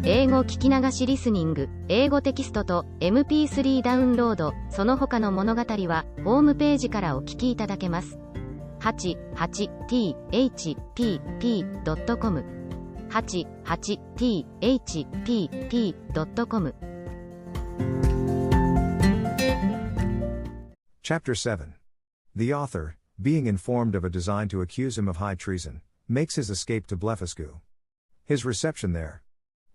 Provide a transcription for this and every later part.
英語聞き流しリスニング、英語テキストと MP3 ダウンロード、その他の物語はホームページからお聞きいただけます。88thpp.com 88thpp.com Chapter 7. The author, being informed of a design to accuse him of high treason, makes his escape to Blefuscu. His reception there.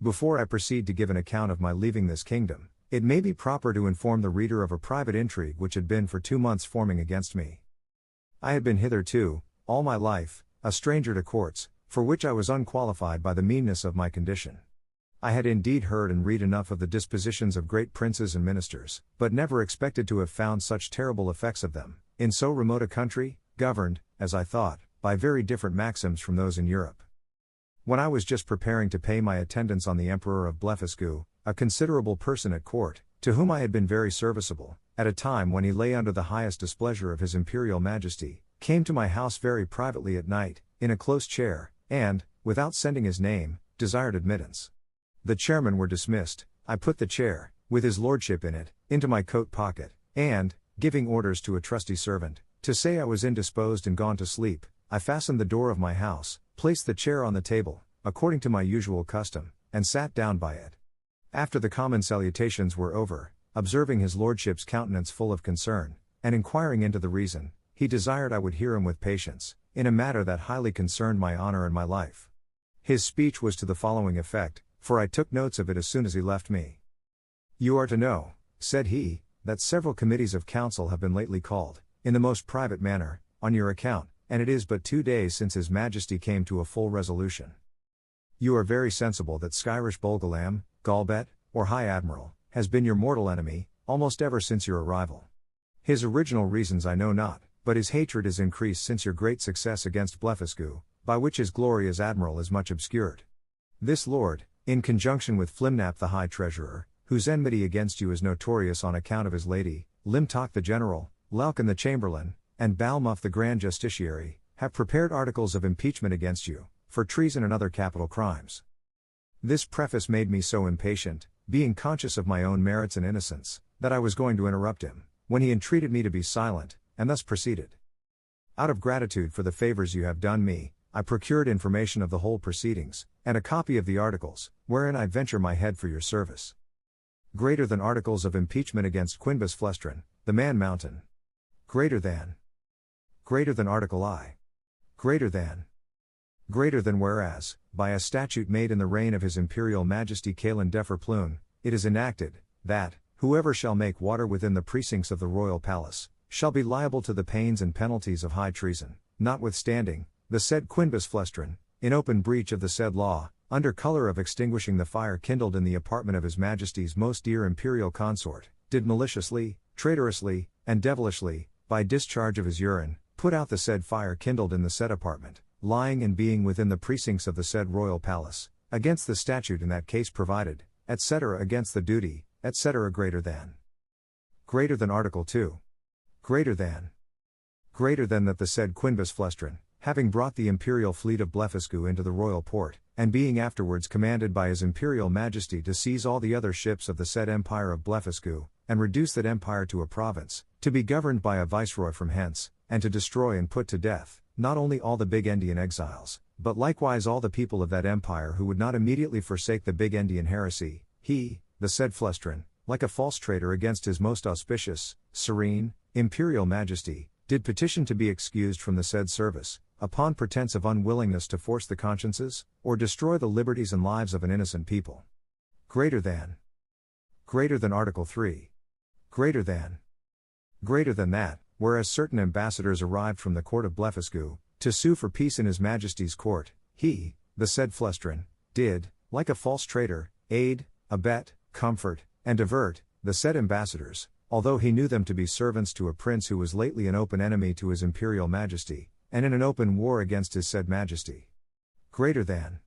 Before I proceed to give an account of my leaving this kingdom, it may be proper to inform the reader of a private intrigue which had been for 2 months forming against me. I had been hitherto, all my life, a stranger to courts, for which I was unqualified by the meanness of my condition. I had indeed heard and read enough of the dispositions of great princes and ministers, but never expected to have found such terrible effects of them, in so remote a country, governed, as I thought, by very different maxims from those in Europe. When I was just preparing to pay my attendance on the Emperor of Blefuscu, a considerable person at court, to whom I had been very serviceable, at a time when he lay under the highest displeasure of His Imperial Majesty, came to my house very privately at night, in a close chair, and, without sending his name, desired admittance. The chairmen were dismissed. I put the chair, with his lordship in it, into my coat pocket, and, giving orders to a trusty servant, to say I was indisposed and gone to sleep, I fastened the door of my house, placed the chair on the table, according to my usual custom, and sat down by it. After the common salutations were over, observing his lordship's countenance full of concern, and inquiring into the reason, he desired I would hear him with patience, in a matter that highly concerned my honor and my life. His speech was to the following effect, for I took notes of it as soon as he left me. You are to know, said he, that several committees of council have been lately called, in the most private manner, on your account, and it is but 2 days since His Majesty came to a full resolution. You are very sensible that Skyrish Bolgalam, Galbet, or High Admiral, has been your mortal enemy, almost ever since your arrival. His original reasons I know not, but his hatred is increased since your great success against Blefuscu, by which his glory as admiral is much obscured. This lord, in conjunction with Flimnap the High Treasurer, whose enmity against you is notorious on account of his lady, Limtok the General, Laukin the Chamberlain, and Balmuff the Grand Justiciary, have prepared articles of impeachment against you, for treason and other capital crimes. This preface made me so impatient, being conscious of my own merits and innocence, that I was going to interrupt him, when he entreated me to be silent, and thus proceeded. Out of gratitude for the favors you have done me, I procured information of the whole proceedings, and a copy of the articles, wherein I venture my head for your service. Greater than articles of impeachment against Quinbus Flestrin, the Man Mountain. Greater than Article I. Greater than whereas, by a statute made in the reign of His Imperial Majesty Kalin Defer Plune, it is enacted, that, whoever shall make water within the precincts of the royal palace, shall be liable to the pains and penalties of high treason, notwithstanding, the said Quinbus Flestrin, in open breach of the said law, under color of extinguishing the fire kindled in the apartment of His Majesty's most dear imperial consort, did maliciously, traitorously, and devilishly, by discharge of his urine, put out the said fire kindled in the said apartment, lying and being within the precincts of the said royal palace, against the statute in that case provided, etc. against the duty, etc. greater than Article 2. Greater than that the said Quinbus Flestrin, having brought the imperial fleet of Blefuscu into the royal port, and being afterwards commanded by His Imperial Majesty to seize all the other ships of the said Empire of Blefuscu, and reduce that empire to a province, to be governed by a viceroy from hence, and to destroy and put to death, not only all the Big Endian exiles, but likewise all the people of that empire who would not immediately forsake the Big Endian heresy, he, the said Flestrin, like a false traitor against His most auspicious, serene, Imperial Majesty, did petition to be excused from the said service, upon pretense of unwillingness to force the consciences, or destroy the liberties and lives of an innocent people. Greater than Article 3. Greater than that, whereas certain ambassadors arrived from the court of Blefuscu, to sue for peace in His Majesty's court, he, the said Flestrin, did, like a false traitor, aid, abet, comfort, and divert, the said ambassadors, although he knew them to be servants to a prince who was lately an open enemy to His Imperial Majesty, and in an open war against his said Majesty. Greater than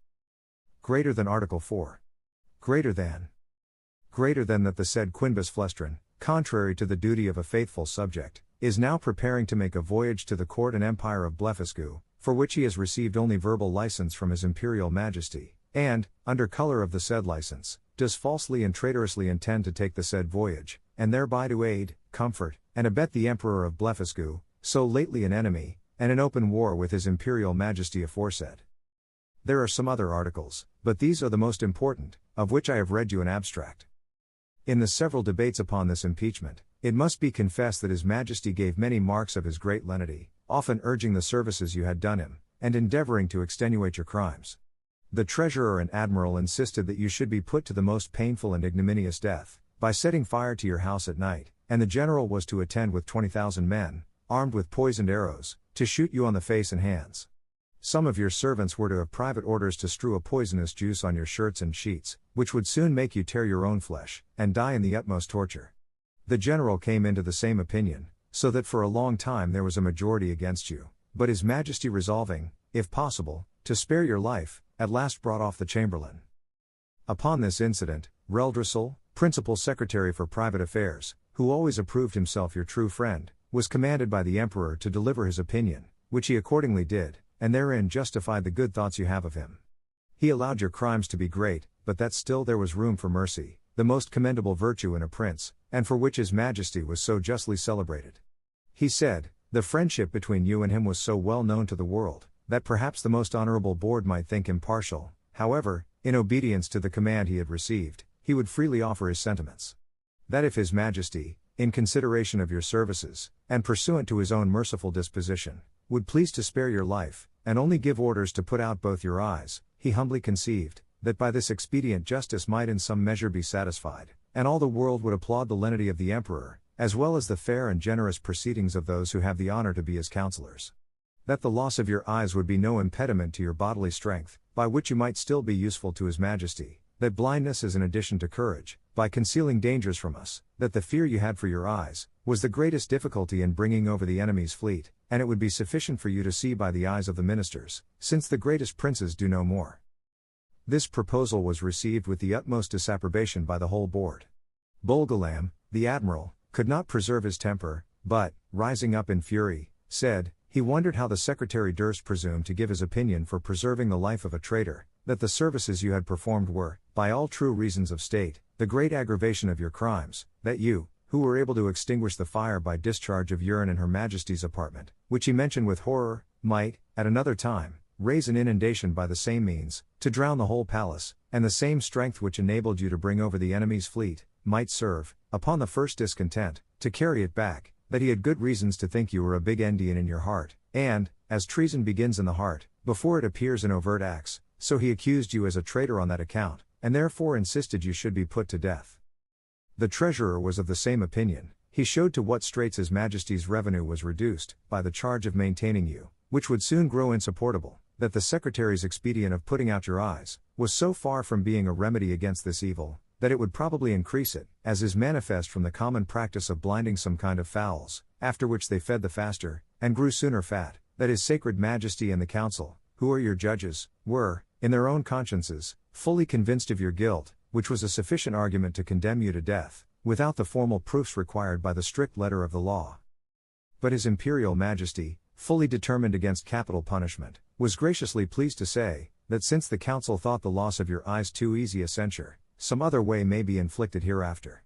Article 4. Greater than that the said Quinbus Flestrin, contrary to the duty of a faithful subject, is now preparing to make a voyage to the court and empire of Blefuscu, for which he has received only verbal license from His Imperial Majesty, and, under color of the said license, does falsely and traitorously intend to take the said voyage, and thereby to aid, comfort, and abet the Emperor of Blefuscu, so lately an enemy, and in open war with his Imperial Majesty aforesaid. There are some other articles, but these are the most important, of which I have read you an abstract. In the several debates upon this impeachment, it must be confessed that His Majesty gave many marks of his great lenity, often urging the services you had done him, and endeavoring to extenuate your crimes. The Treasurer and Admiral insisted that you should be put to the most painful and ignominious death, by setting fire to your house at night, and the General was to attend with 20,000 men, armed with poisoned arrows, to shoot you on the face and hands. Some of your servants were to have private orders to strew a poisonous juice on your shirts and sheets, which would soon make you tear your own flesh, and die in the utmost torture. The General came into the same opinion, so that for a long time there was a majority against you, but His Majesty resolving, if possible, to spare your life, at last brought off the Chamberlain. Upon this incident, Reldresal, Principal Secretary for Private Affairs, who always approved himself your true friend, was commanded by the Emperor to deliver his opinion, which he accordingly did, and therein justified the good thoughts you have of him. He allowed your crimes to be great, but that still there was room for mercy, the most commendable virtue in a prince, and for which His Majesty was so justly celebrated. He said, the friendship between you and him was so well known to the world, that perhaps the most honorable board might think him partial. However, in obedience to the command he had received, he would freely offer his sentiments. That if His Majesty, in consideration of your services, and pursuant to his own merciful disposition, would please to spare your life, and only give orders to put out both your eyes, he humbly conceived, that by this expedient justice might in some measure be satisfied, and all the world would applaud the lenity of the Emperor, as well as the fair and generous proceedings of those who have the honor to be his counselors. That the loss of your eyes would be no impediment to your bodily strength, by which you might still be useful to His Majesty, that blindness is an addition to courage, by concealing dangers from us, that the fear you had for your eyes, was the greatest difficulty in bringing over the enemy's fleet, and it would be sufficient for you to see by the eyes of the ministers, since the greatest princes do no more. This proposal was received with the utmost disapprobation by the whole board. Bolgolam, the admiral, could not preserve his temper, but, rising up in fury, said, he wondered how the secretary durst presume to give his opinion for preserving the life of a traitor, that the services you had performed were, by all true reasons of state, the great aggravation of your crimes, that you, who were able to extinguish the fire by discharge of urine in Her Majesty's apartment, which he mentioned with horror, might, at another time, raise an inundation by the same means, to drown the whole palace, and the same strength which enabled you to bring over the enemy's fleet, might serve, upon the first discontent, to carry it back, that he had good reasons to think you were a big Indian in your heart, and, as treason begins in the heart, before it appears in overt acts, so he accused you as a traitor on that account, and therefore insisted you should be put to death. The treasurer was of the same opinion. He showed to what straits His Majesty's revenue was reduced, by the charge of maintaining you, which would soon grow insupportable, that the secretary's expedient of putting out your eyes, was so far from being a remedy against this evil, that it would probably increase it, as is manifest from the common practice of blinding some kind of fowls, after which they fed the faster, and grew sooner fat, that His Sacred Majesty and the Council, who are your judges, were, in their own consciences, fully convinced of your guilt, which was a sufficient argument to condemn you to death, without the formal proofs required by the strict letter of the law. But His Imperial Majesty, fully determined against capital punishment, was graciously pleased to say, that since the Council thought the loss of your eyes too easy a censure, some other way may be inflicted hereafter.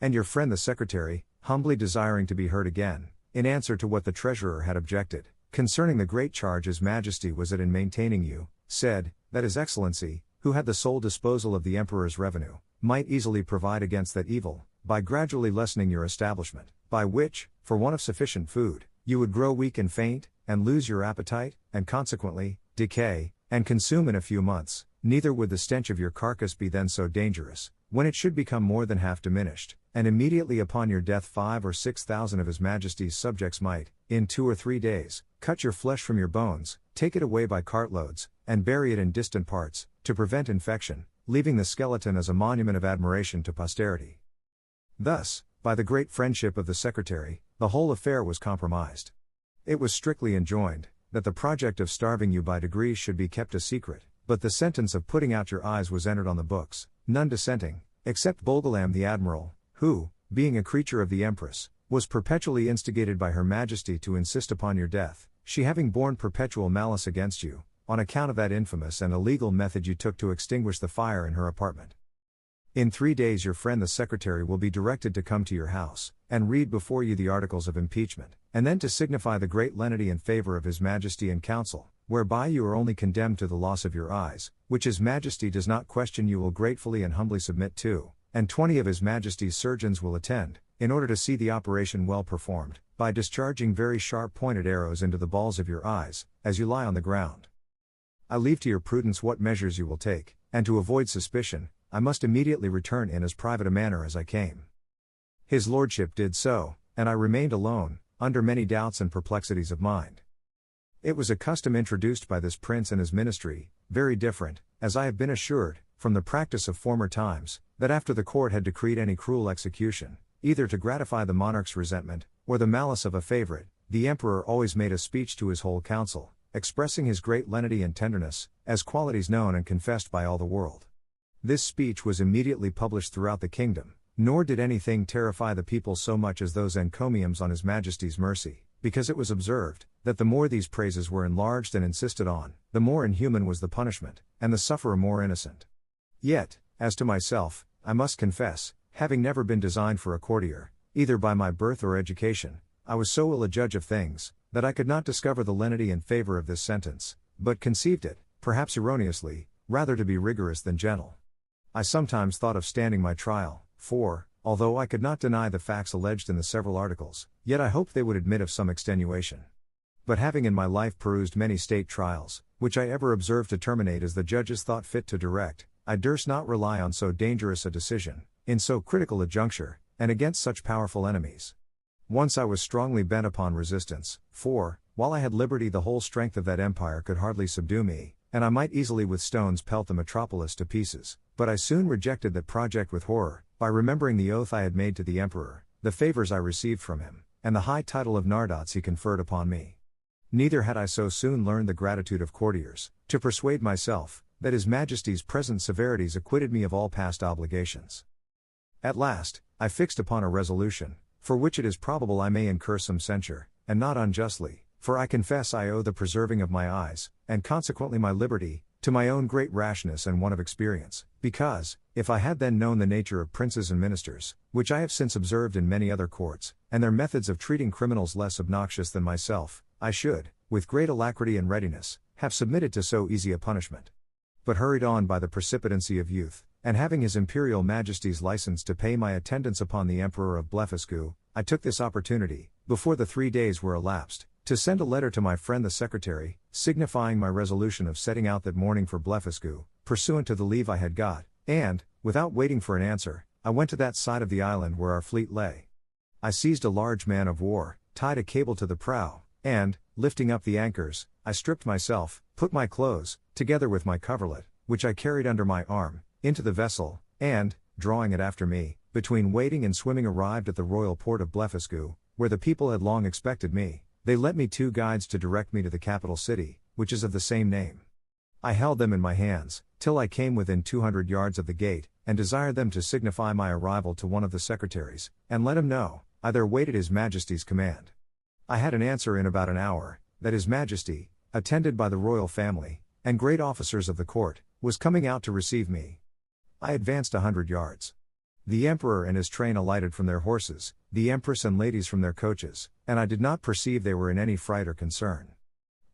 And your friend the Secretary, humbly desiring to be heard again, in answer to what the Treasurer had objected, concerning the great charge His Majesty was at in maintaining you, said, that His Excellency, who had the sole disposal of the Emperor's revenue, might easily provide against that evil, by gradually lessening your establishment, by which, for want of sufficient food, you would grow weak and faint, and lose your appetite, and consequently, decay, and consume in a few months. Neither would the stench of your carcass be then so dangerous, when it should become more than half diminished, and immediately upon your death 5,000 or 6,000 of His Majesty's subjects might, in 2 or 3 days, cut your flesh from your bones, take it away by cartloads, and bury it in distant parts, to prevent infection, leaving the skeleton as a monument of admiration to posterity. Thus, by the great friendship of the Secretary, the whole affair was compromised. It was strictly enjoined, that the project of starving you by degrees should be kept a secret, but the sentence of putting out your eyes was entered on the books, none dissenting, except Bolgolam the Admiral, who, being a creature of the Empress, was perpetually instigated by Her Majesty to insist upon your death, she having borne perpetual malice against you, on account of that infamous and illegal method you took to extinguish the fire in her apartment. In 3 days your friend the secretary will be directed to come to your house, and read before you the articles of impeachment, and then to signify the great lenity in favor of his majesty and council, whereby you are only condemned to the loss of your eyes, which his majesty does not question you will gratefully and humbly submit to, and 20 of his majesty's surgeons will attend, in order to see the operation well performed, by discharging very sharp-pointed arrows into the balls of your eyes, as you lie on the ground. I leave to your prudence what measures you will take, and to avoid suspicion, I must immediately return in as private a manner as I came. His lordship did so, and I remained alone, under many doubts and perplexities of mind. It was a custom introduced by this prince and his ministry, very different, as I have been assured, from the practice of former times, that after the court had decreed any cruel execution, either to gratify the monarch's resentment, or the malice of a favorite, the emperor always made a speech to his whole council, expressing his great lenity and tenderness, as qualities known and confessed by all the world. This speech was immediately published throughout the kingdom, nor did anything terrify the people so much as those encomiums on his majesty's mercy, because it was observed, that the more these praises were enlarged and insisted on, the more inhuman was the punishment, and the sufferer more innocent. Yet, as to myself, I must confess, having never been designed for a courtier, either by my birth or education, I was so ill a judge of things, that I could not discover the lenity in favor of this sentence, but conceived it, perhaps erroneously, rather to be rigorous than gentle. I sometimes thought of standing my trial, for, although I could not deny the facts alleged in the several articles, yet I hoped they would admit of some extenuation. But having in my life perused many state trials, which I ever observed to terminate as the judges thought fit to direct, I durst not rely on so dangerous a decision, in so critical a juncture, and against such powerful enemies. Once I was strongly bent upon resistance, for, while I had liberty the whole strength of that empire could hardly subdue me, and I might easily with stones pelt the metropolis to pieces, but I soon rejected that project with horror, by remembering the oath I had made to the emperor, the favors I received from him, and the high title of Nardots he conferred upon me. Neither had I so soon learned the gratitude of courtiers, to persuade myself, that his majesty's present severities acquitted me of all past obligations. At last, I fixed upon a resolution, for which it is probable I may incur some censure, and not unjustly, for I confess I owe the preserving of my eyes, and consequently my liberty, to my own great rashness and want of experience, because, if I had then known the nature of princes and ministers, which I have since observed in many other courts, and their methods of treating criminals less obnoxious than myself, I should, with great alacrity and readiness, have submitted to so easy a punishment. But hurried on by the precipitancy of youth, and having his imperial majesty's license to pay my attendance upon the emperor of Blefuscu, I took this opportunity, before the 3 days were elapsed, to send a letter to my friend the secretary, signifying my resolution of setting out that morning for Blefuscu, pursuant to the leave I had got, and, without waiting for an answer, I went to that side of the island where our fleet lay. I seized a large man of war, tied a cable to the prow, and, lifting up the anchors, I stripped myself, put my clothes, together with my coverlet, which I carried under my arm, into the vessel, and, drawing it after me, between wading and swimming arrived at the royal port of Blefuscu, where the people had long expected me. They lent me 2 guides to direct me to the capital city, which is of the same name. I held them in my hands, till I came within 200 yards of the gate, and desired them to signify my arrival to one of the secretaries, and let him know, I there waited his majesty's command. I had an answer in about an hour, that his majesty, attended by the royal family, and great officers of the court, was coming out to receive me. I advanced 100 yards. The emperor and his train alighted from their horses, the empress and ladies from their coaches, and I did not perceive they were in any fright or concern.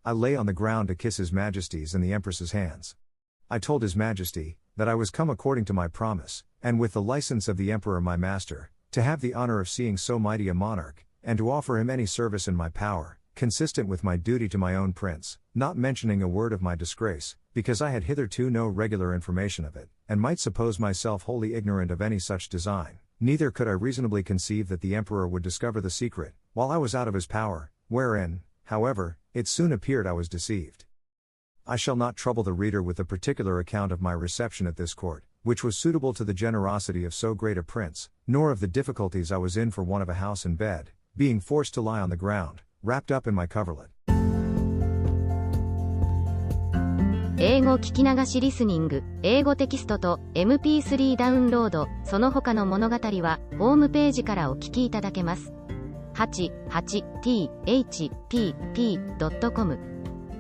I lay on the ground to kiss his majesty's and the empress's hands. I told his majesty, that I was come according to my promise, and with the license of the emperor my master, to have the honor of seeing so mighty a monarch, and to offer him any service in my power, consistent with my duty to my own prince, not mentioning a word of my disgrace, because I had hitherto no regular information of it, and might suppose myself wholly ignorant of any such design. Neither could I reasonably conceive that the emperor would discover the secret, while I was out of his power, wherein, however, it soon appeared I was deceived. I shall not trouble the reader with a particular account of my reception at this court, which was suitable to the generosity of so great a prince, nor of the difficulties I was in for want of a house and bed, being forced to lie on the ground, wrapped up in my coverlet. 英語聞き流しリスニング、英語テキストと MP3 ダウンロード、その他の物語は、ホームページからお聞きいただけます。88thpp.com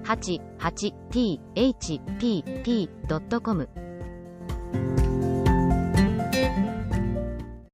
88thpp.com